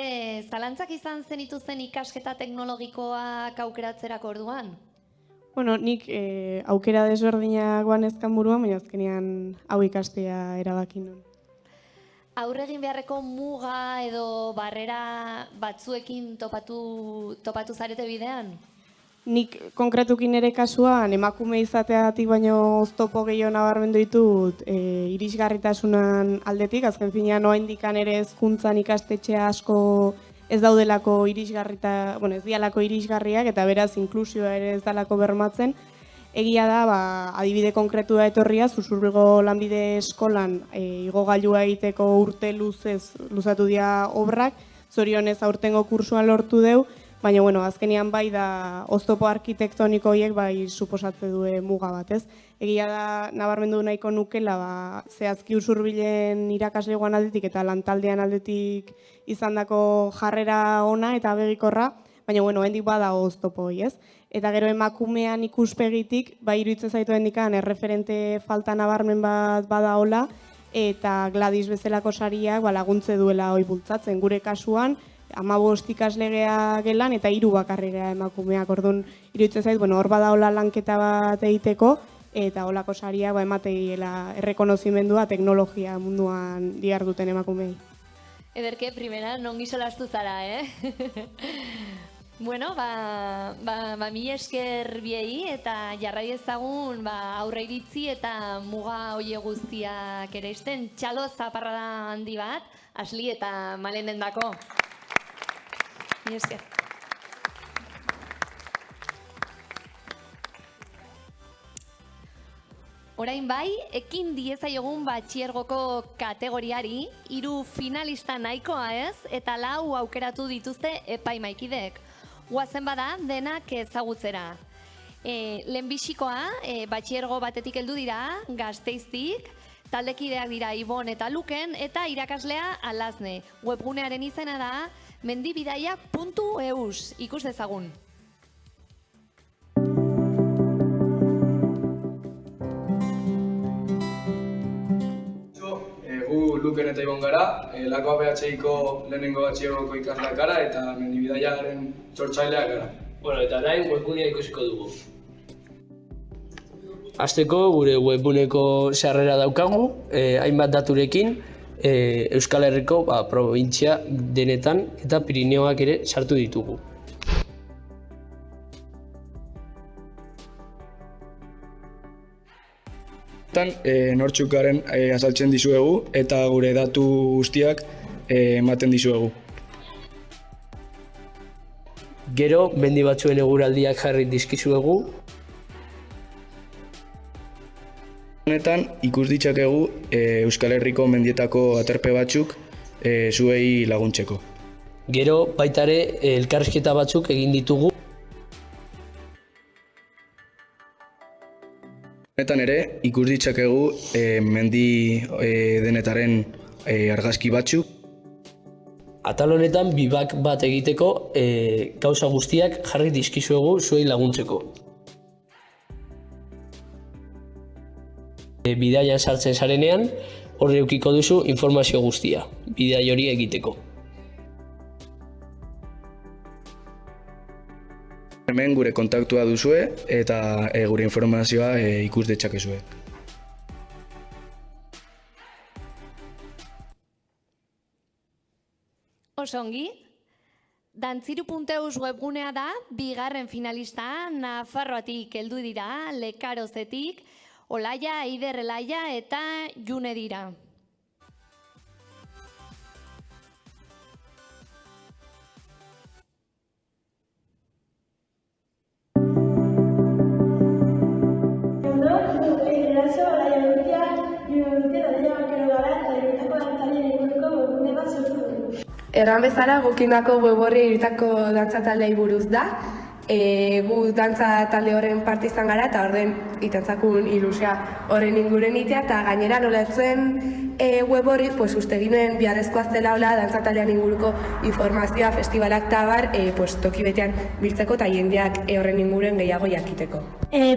S1: zalantzak izan zenituzten ikasketa teknologikoak aukeratzerako orduan?
S22: Nik aukera desberdinak guanezkan buruan, baina azkenean hau ikastea erabaki nuen.
S1: Aurregin beharreko muga edo barrera batzuekin topatu zarete bidean?
S22: Nik konkretukin ere kasuan emakume izateagatik baino oztopo gehiago nabarmendu ditut irisgarritasunan aldetik, azken finean oraindikan ere hezkuntzan ikastetxea asko ez daudelako ez dialako irisgarriak eta beraz inklusioa ere ez dalako bermatzen. Egia da, adibide konkretua etorria, Zuzurbilgo lanbide eskolan igogailua egiteko urte luzatu dira obrak, zorionez aurtengo kursuan lortu deu, baina, azkenean bai da oztopo arkitektoniko horiek bai suposatze due muga bat, ez? Egia da, nabarmendu nahiko nukela, zehazki Usurbilen irakaslegoan aldetik eta lantaldean aldetik izandako jarrera ona eta begikorra, baina, hendik bada oztopo hori, ez? Eta gero emakumean ikuspegitik, bai iruditzen zaitu hendikan erreferente falta nabarmen bat bada hola, eta Gladys bezalako sariak laguntze duela hori bultzatzen. Gure kasuan, 15 ikaslegea gelan eta 3 bakarregea emakumeak. Orduan, iruditzen zait, hor bada hola lanketa bat egiteko, eta holako sariak emategiela errekonozimendua teknologia munduan diharduten emakumei.
S1: Ederke, primera, nongi solastu zara, Bueno, mila esker biei eta jarrai ezagun aurre iritzi eta muga hoie guztiak ere isten. Txalo zaparrada handi bat, Asli eta Malenen dako. Mila esker. Orain bai, ekin diezaiogun batxiergoko kategoriari, 3 finalista nahikoa ez, eta 4 aukeratu dituzte epaimaikideek. Guazen bada, denak ezagutzera. Lehenbizikoa, batxiergo batetik heldu dira, Gasteiztik, taldekideak dira Ibon eta Luken, eta irakaslea Alazne. Webgunearen izena da mendibidaia.eus. Ikus dezagun.
S21: Gu Luken eta Ibon gara, Lako APH-iko lehenengo batxiergoko ikasleak gara eta mendibidaiaren sortzaileak gara.
S18: Bueno, eta orain webgunea ikusiko dugu. Hasteko gure webguneko sarrera daukagu, hainbat daturekin, Euskal Herriko probintzia denetan eta Pirineoak ere sartu ditugu.
S21: Nortzuk garen azaltzen dizuegu eta gure datu guztiak ematen dizuegu.
S18: Gero, mendi batzuen eguraldiak jarri dizkizuegu.
S21: Honetan, ikus ditzakegu Euskal Herriko mendietako aterpe batzuk zuei laguntzeko.
S18: Gero, baita ere, elkarrizketa batzuk egin ditugu.
S21: Honetan ere, ikus ditzakegu mendi denetaren argazki batzuk.
S18: Atal honetan, bibak bat egiteko gauza guztiak jarri dizkizuegu zuei laguntzeko. Bidaian sartzen zarenean, horre eukiko duzu informazio guztia, bidai hori egiteko.
S21: Hemen gure kontaktua duzue eta gure informazioa ikus ditzakezue.
S1: Osongi, Dantziru.eus webgunea da, 2. finalista, Nafarroatik heldu dira, Lekarozetik, Olaia, Eider Elaia eta June dira.
S31: Erran bezala, gukindako web horri iritako dantza taldei buruz da. Gu dantza talde horren parte izan gara eta orden itantzakun ilusia horren inguren itea eta gainera nolatzen web horri uste ginen biharrezkoa zela hola dantza taldean inguruko informazioa, festivalak eta bar toki betean biltzeko eta jendeak horren inguren gehiago jakiteko.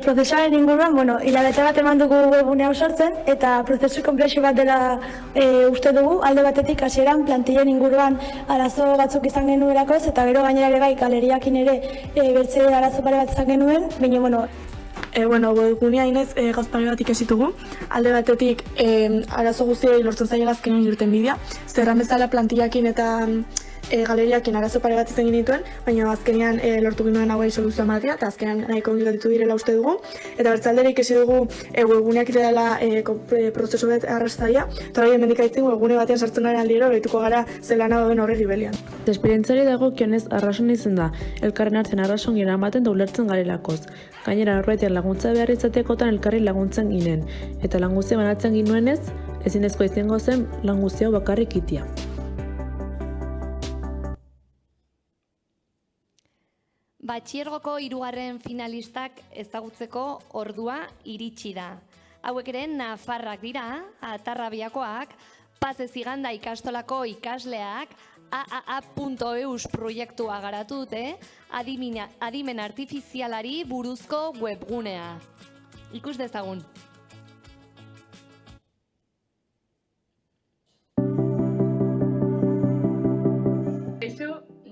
S7: Prozesuaren inguruan, hilabete bat eman dugu webgune hau sortzen eta prozesu konplexu bat dela uste dugu, alde batetik hasieran plantillen inguruan arazo batzuk izan genuelako ez eta gero gainera ere bai galeriakin ere bertze arazo pare bat izan genuen, baina
S31: webgunea inez gauz pare bat ikasitugu. Alde batetik arazo guztiei lortzen zaiela azkenean irten bidea. Zerran bezala plantillakin eta galeriakin arazo pare bat izan genituen, baina azkenean lortu ginoen hauei soluzioa ematea eta azkenean nahiko ongilatu direla uste dugu. Eta bertzaldera ikasi dugu webguneak dela prozesu bat arrastaia, eta hori hemendik aitzen webgune batean sartzen garen aldiro behituko gara zelana dauden horre gibelian.
S8: Esperientziari dago kionez arrason izen da, elkarren hartzen arrason gira ematen da ulertzen garelakoz. Gainera norbaitean laguntza behar izatekotan elkarri laguntzen ginen, eta lan guztia banatzen ginuenez, ezinezkoa izango zen lan guztia bakarrik itia.
S1: Batxiergoko 3. finalistak ezagutzeko ordua iritsi da. Hauek ere nafarrak dira, Atarrabiakoak, Paz Eziganda ikastolako ikasleak, AAA.eus proiektua garatu dute, adimen artifizialari buruzko webgunea. Ikus dezagun.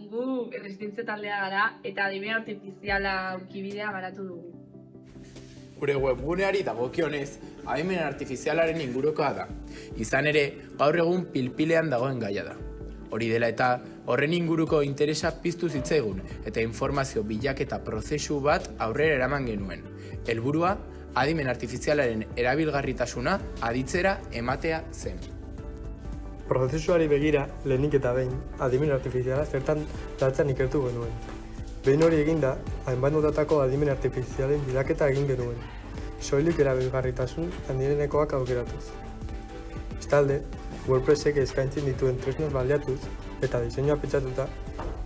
S9: Gu erresistentze taldea gara eta adimen artifiziala aurkibidea garatu dugu.
S10: Gure webguneari dagokionez, adimen artifizialaren ingurukoa da. Izan ere, gaur egun pilpilean dagoen gaia da. Hori dela eta horren inguruko interesa piztu zitzaigun eta informazio bilaketa prozesu bat aurrera eraman genuen. Helburua, adimen artifizialaren erabilgarritasuna aditzera ematea zen.
S11: Prozesuari begira, lehenik eta behin, adimen artifiziala zertan datzan ikertu genuen. Behin hori eginda, hainbat notatako adimen artifizialen bilaketa egin genuen. soilik erabilgarritasun handienekoak aukeratuz. Bestalde, WordPressek eskaintzen dituen tresnak baliatuz eta diseinua pentsatuta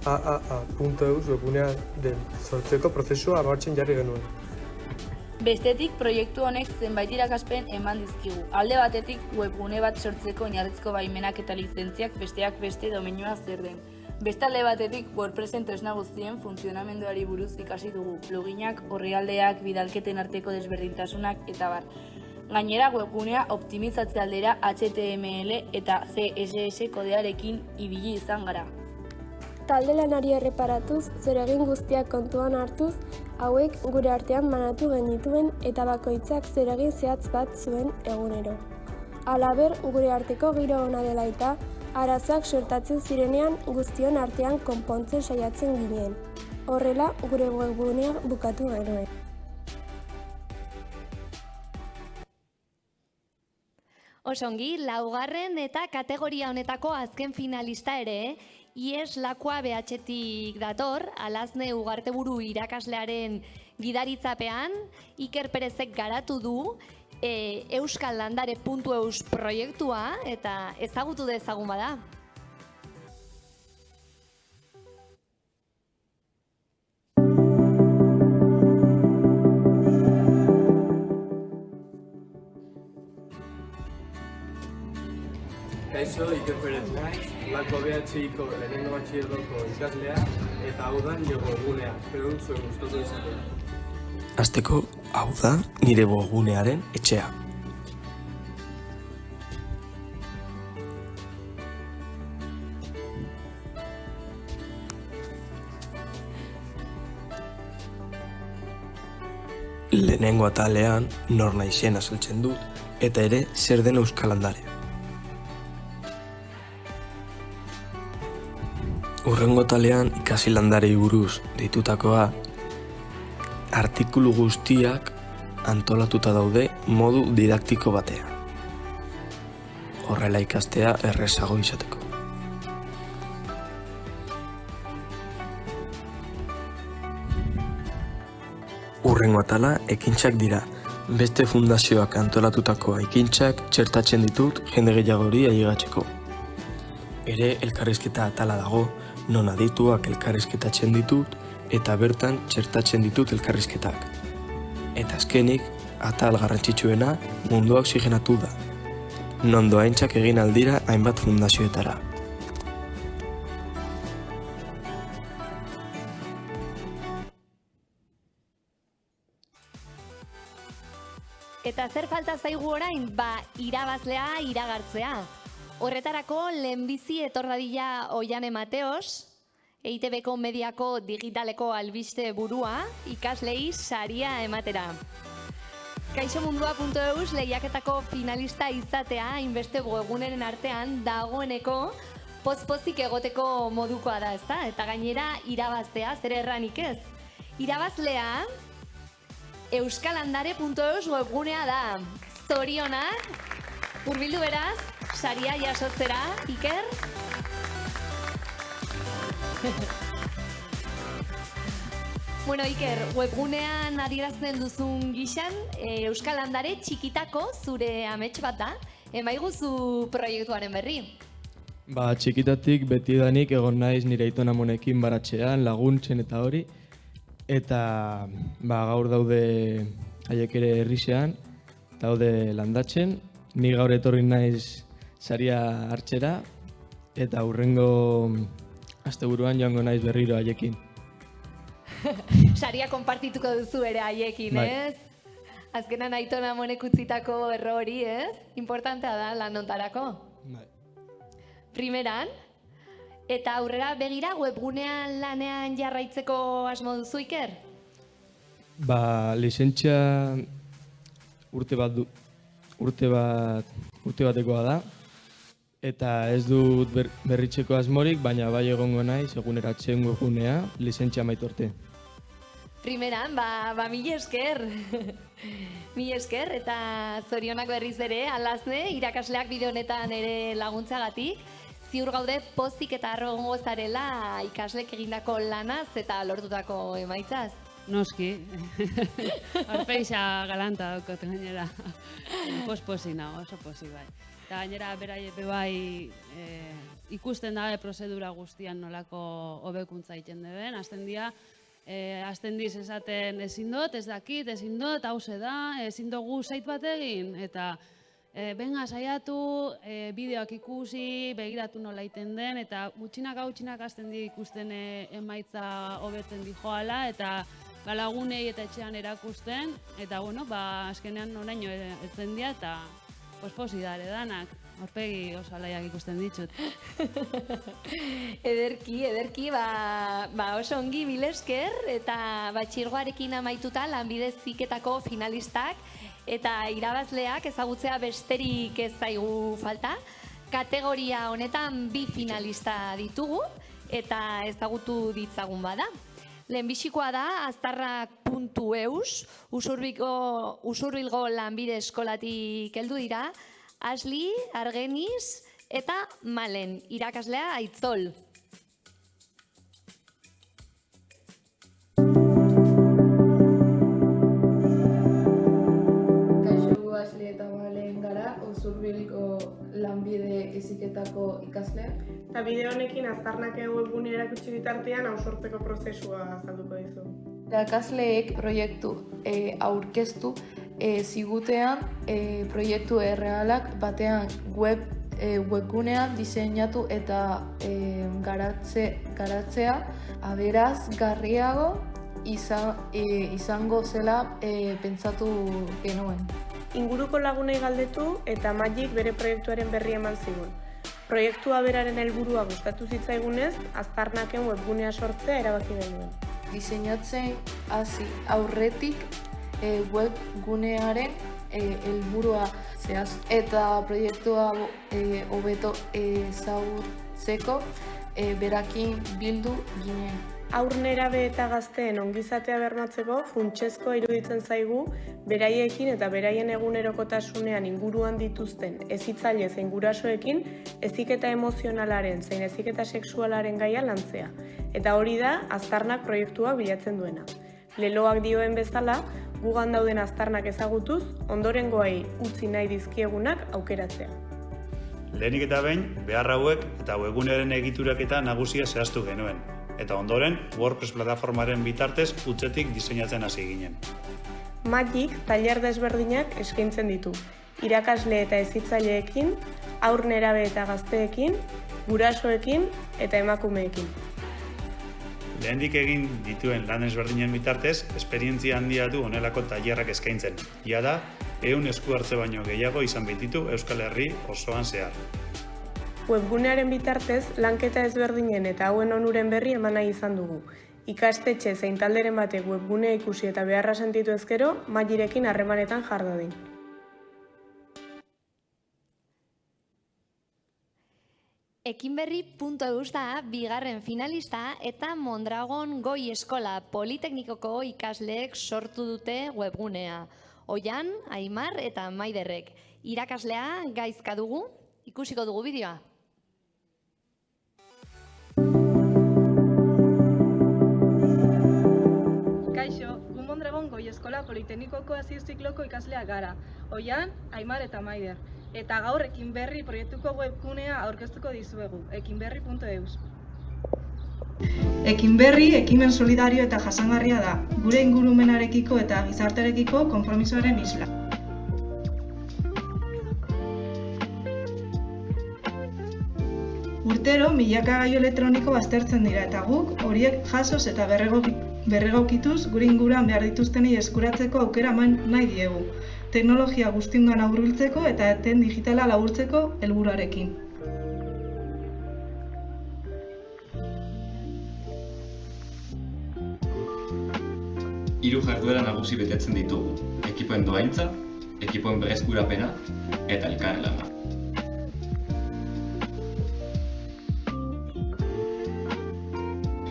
S11: AAA.eus webgunearen sortzeko prozesua abartzen jarri genuen.
S6: Bestetik, proiektu honek zenbait irakaspen eman dizkigu. Alde batetik, webgune bat sortzeko oinarrizko baimenak eta lizentziak besteak beste domeinua zer den. Beste alde batetik, WordPressen tresna guztien funtzionamenduari buruz ikasi dugu, pluginak, orrialdeak, bidalketen arteko desberdintasunak eta bar. Gainera, webgunea optimizatze aldera HTML eta CSS kodearekin ibili izan gara.
S12: Talde lanari erreparatuz, zeregin guztiak kontuan hartuz, hauek gure artean banatu genituen eta bakoitzak zeregin zehatz bat zuen egunero. Halaber, gure arteko giro ona dela eta arazoak sortatzen zirenean guztion artean konpontzen saiatzen ginen. Horrela, gure webgunea bukatu genuen.
S1: Osongi, laugarren eta kategoria honetako azken finalista ere, IES Lakua BH-tik dator, Alazne Ugarteburu irakaslearen gidaritzapean, Iker Perezek garatu du euskallandare.eus proiektua eta ezagutu dezagun bada.
S11: Kaixo, Iker Perez naiz, Lako BH-iko lehenengo batxilergoko ikaslea eta hau da nire webgunea, espero dut zuen gustatu izatea.
S18: Hasteko, hau da nire webgunearen etxea. Lehenengo atalean nor naizen azaltzen dut eta ere zer den euskalandare. Hurrengo talean ikasi landarei buruz deitutakoa, artikulu guztiak antolatuta daude modu didaktiko batean. Horrela ikastea errezago izateko. Hurrengo atala ekintzak dira. Beste fundazioak antolatutako ekintzak txertatzen ditut jende gehiagori ailegatzeko. Ere elkarrizketa atala dago, non adituak elkarrizketatzen ditut eta bertan txertatzen ditut elkarrizketak. Eta azkenik, atal garrantzitsuena mundua oxigenatu da, non doaintzak egin aldira hainbat fundazioetara.
S1: Eta zer falta zaigu orain? Irabazlea iragartzea. Horretarako lehenbizi etor dadila Oiane Mateos, EITB-ko mediako digitaleko albiste burua, ikaslei saria ematera. Kaixomundua.eus lehiaketako finalista izatea hainbeste webguneren artean dagoeneko pozpozik egoteko modukoa da, ezta? Eta gainera irabaztea zer erranik ez. Irabazlea euskalandare.eus webgunea da. Zorionak, hurbildu beraz, saria jasotzera, Iker? Bueno, Iker, webgunean adierazten duzun gixan, Euskal Landare txikitako zure amets bat da, emaiguzu proiektuaren berri.
S11: Txikitatik betidanik egon naiz nire aitona amonekin baratxean, laguntzen eta hori. Eta gaur daude haiek ere herrixean, daude landatzen. Ni gaur etorri naiz saria hartzera eta hurrengo asteburuan joango naiz berriro haiekin.
S1: Saria konpartituko duzu ere haiekin, ez? Azkenan aitona amonek utzitako errori, ez? Importantea da lanontarako. Primeran, eta aurrera begira webgunean lanean jarraitzeko asmo duzu, Iker?
S11: Lizentzia urte batekoa da, eta ez dut berritzeko asmorik, baina bai egongo naiz eguneratzen webgunea lizentzia maitorte.
S1: Primeran, mila esker. Mila esker, eta zorionak berriz ere, Alazne, irakasleak bide honetan ere laguntzagatik. Ziur gaude pozik eta harro egongo zarela ikaslek egindako lanaz eta lortutako emaitzaz.
S3: Noski. Aurpeixa galanta daukot gainera. Posposi nago, oso posi bai. Eta gainera beraiepe bai ikusten da prozedura guztian nolako hobekuntza egiten deben. Hasten diz esaten ezin dut, ez dakit, ezin dut, hauze da, ezin dugu zait bat egin. Eta benga saiatu, bideoak ikusi, begiratu nola egiten den, eta gutxinak hasten di ikusten emaitza hobetzen di joala, eta lagunei eta etxean erakusten, eta azkenean oraino etzen dira, eta posposi dare danak. Aurpegi oso alaiak ikusten ditut.
S1: Ederki, oso ongi bilesker, eta batxirgoarekin amaituta lanbide heziketako finalistak eta irabazleak ezagutzea besterik ez zaigu falta. Kategoria honetan 2 finalista ditugu eta ezagutu ditzagun bada. Lehenbizikoa da aztarnak.eus, Usurbilgo lanbide eskolatik heldu dira, Asli, Argeniz eta Malen, irakaslea Aitzol.
S22: Kaixo, Asli eta Malen gara, Usurbilgo lanbide heziketako ikasleak. Eta bideo honekin aztarnaken webgunea erakutsi bitartean hausortzeko prozesua azalduko dizu.
S13: Irakasleek proiektu aurkeztu zigutean proiektu errealak batean webgunean diseinatu eta garatzea aberasgarriago izango zela pentsatu genuen.
S22: Inguruko lagunei galdetu eta Magik bere proiektuaren berri eman zigun. Proiektua beraren helburua gustatu zitzaigunez, aztarnaken webgunea sortzea erabaki genuen.
S13: Diseinatzen hasi aurretik webgunearen helburua zehaztu eta proiektua hobeto ezagutzeko berakin bildu ginen.
S22: Haur nerabe eta gazteen ongizatea bermatzeko funtsezkoa iruditzen zaigu beraiekin eta beraien egunerokotasunean inguruan dituzten hezitzaile zein gurasoekin heziketa emozionalaren zein heziketa sexualaren gaia lantzea. Eta hori da aztarnak proiektua bilatzen duena. Leloak dioen bezala, gugan dauden aztarnak ezagutuz, ondorengoei utzi nahi dizkiegunak aukeratzea.
S14: Lehenik eta behin, behar hauek eta webgunearen egituraketa nagusia zehaztu genuen. Eta ondoren, WordPress plataformaren bitartez utzetik diseinatzen hasi ginen.
S22: Magik tailer desberdinak eskaintzen ditu. Irakasle eta hezitzaileekin, haur nerabe eta gazteekin, gurasoekin eta emakumeekin.
S14: Lehendik egin dituen lan ezberdinen bitartez, esperientzia handia du honelako tailerrak eskaintzen. Jada, 100 esku hartze baino gehiago izan baititu Euskal Herri osoan zehar.
S22: Webgunearen bitartez, lanketa ezberdinen eta hauen onuren berri eman nahi izan dugu. Ikastetxe zein talderen batek webgunea ikusi eta beharra sentitu ezkero, Magirekin harremanetan jar dadin.
S1: Ekinberri.eus da 2. finalista eta Mondragon Goi Eskola Politeknikoko ikasleek sortu dute webgunea. Oian, Aimar eta Maiderrek. Irakaslea gaizka dugu, ikusiko dugu bideoa.
S30: Kaixo, gu Mondragon Goi Eskola Politeknikoko hasier zikloko ikaslea gara. Oian, Aimar eta Maider. Eta gaur Ekinberri proiektuko webgunea aurkeztuko dizuegu, ekinberri.eus.
S15: Ekinberri ekimen solidario eta jasangarria da, gure ingurumenarekiko eta gizartearekiko konpromisoaren isla. Urtero, milaka gailu elektroniko baztertzen dira eta guk horiek jasoz eta berregokituz gure inguruan behar dituztenei eskuratzeko aukera eman nahi diegu. Teknologia guztiengan hurbiltzeko eta eten digitala laburtzeko helburuarekin.
S16: Hiru jarduera nagusi betetzen ditugu: ekipoen dohaintza, ekipoen berreskurapena eta elkarlana.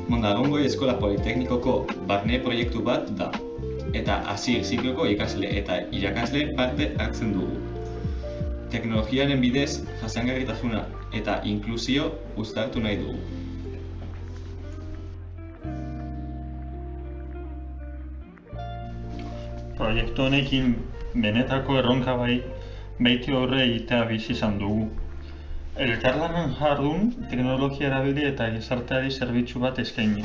S16: Mondragon Goi Eskola Politeknikoko barne proiektu bat da. Eta hasier zikloko ikasle eta irakasle parte hartzen dugu. Teknologiaren bidez jasangarritasuna eta inklusio uztartu nahi dugu.
S2: proiektu honekin benetako erronka baiti horre egitea bizi izan dugu. Elkarlanan jardun, teknologia erabili eta gizarteari zerbitzu bat eskaini.